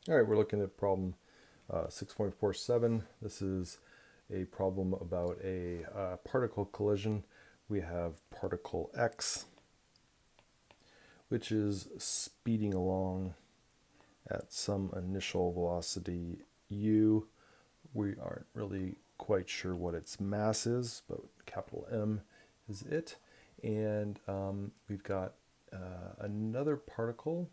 All right, we're looking at problem 6.47. This is a problem about a particle collision. We have particle X, which is speeding along at some initial velocity u. We aren't really quite sure what its mass is, but capital M is it. And we've got another particle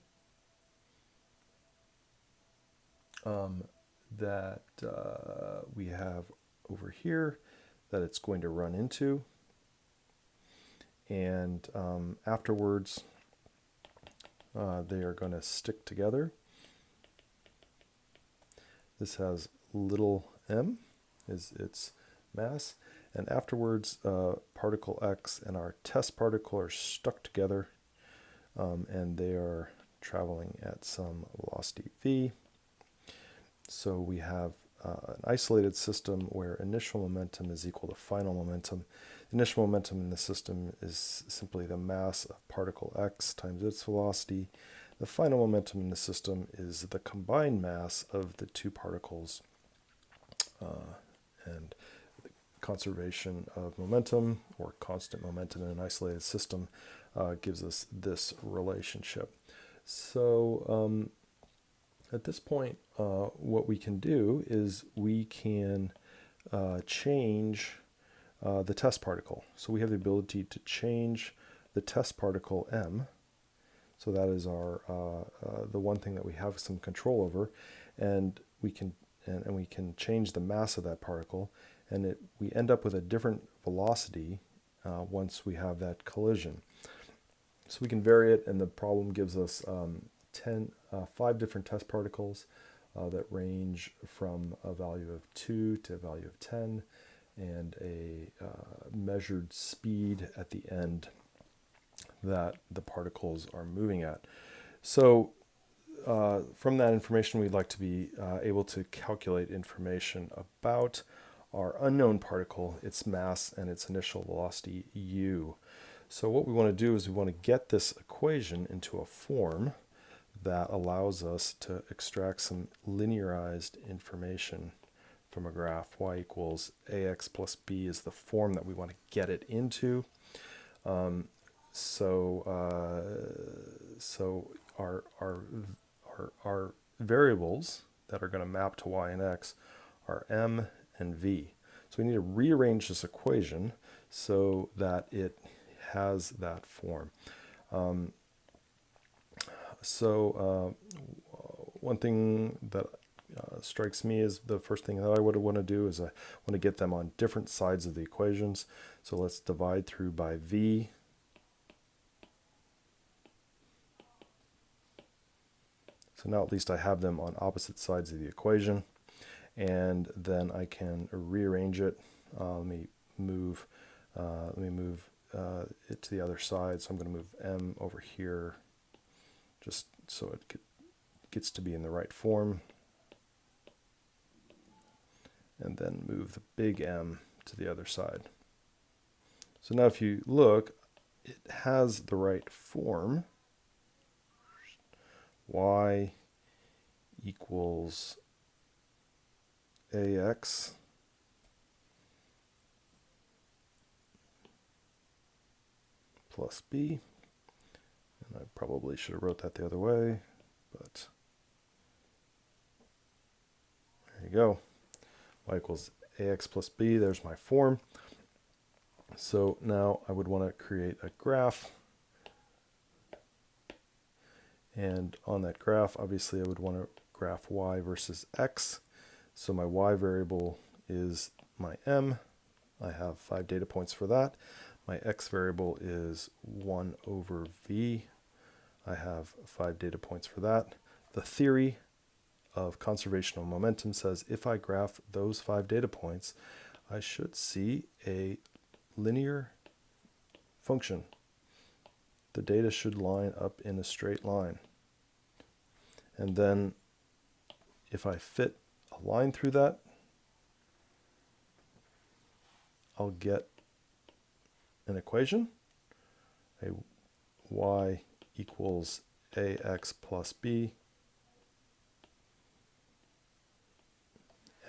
that we have over here that it's going to run into. And afterwards, they are going to stick together. This has little m is its mass. And afterwards, particle X and our test particle are stuck together, and they are traveling at some velocity v. So we have an isolated system where initial momentum is equal to final momentum. Initial momentum in the system is simply the mass of particle X times its velocity. The final momentum in the system is the combined mass of the two particles, and conservation of momentum, or constant momentum in an isolated system, gives us this relationship. So at this point, what we can do is we can change the test particle. So we have the ability to change the test particle m. So that is our the one thing that we have some control over, and we can change the mass of that particle, and we end up with a different velocity once we have that collision. So we can vary it, and the problem gives us 5 different test particles that range from a value of 2 to a value of 10, and a measured speed at the end that the particles are moving at. So from that information, we'd like to be able to calculate information about our unknown particle, its mass, and its initial velocity u. So what we want to do is we want to get this equation into a form that allows us to extract some linearized information from a graph. Y equals ax plus b is the form that we want to get it into. So our variables that are going to map to y and x are m and v. So we need to rearrange this equation so that it has that form. One thing that strikes me is the first thing that I would want to do is I want to get them on different sides of the equations. So let's divide through by v. So now at least I have them on opposite sides of the equation, and then I can rearrange it. Let me move it to the other side. So I'm going to move m over here just so it gets to be in the right form, and then move the big M to the other side. So now if you look, it has the right form. Y equals ax plus b. And I probably should have wrote that the other way, but there you go. Y equals ax plus b, there's my form. So now I would want to create a graph. And on that graph, obviously I would want to graph y versus x. So my y variable is my m. I have 5 data points for that. My x variable is 1 over v. I have 5 data points for that. The theory of conservation of momentum says if I graph those 5 data points, I should see a linear function. The data should line up in a straight line. And then if I fit a line through that, I'll get an equation, a y equals ax plus b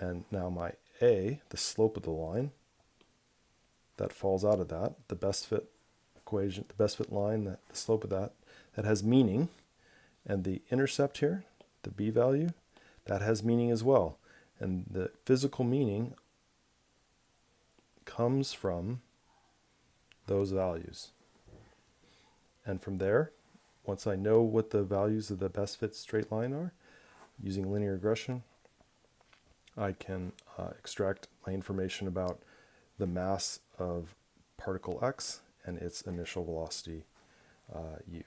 And now my A, the slope of the line, that falls out of that, the best fit equation, the best fit line, the slope of that, that has meaning. And the intercept here, the B value, that has meaning as well. And the physical meaning comes from those values. And from there, once I know what the values of the best fit straight line are, using linear regression, I can extract my information about the mass of particle x and its initial velocity u.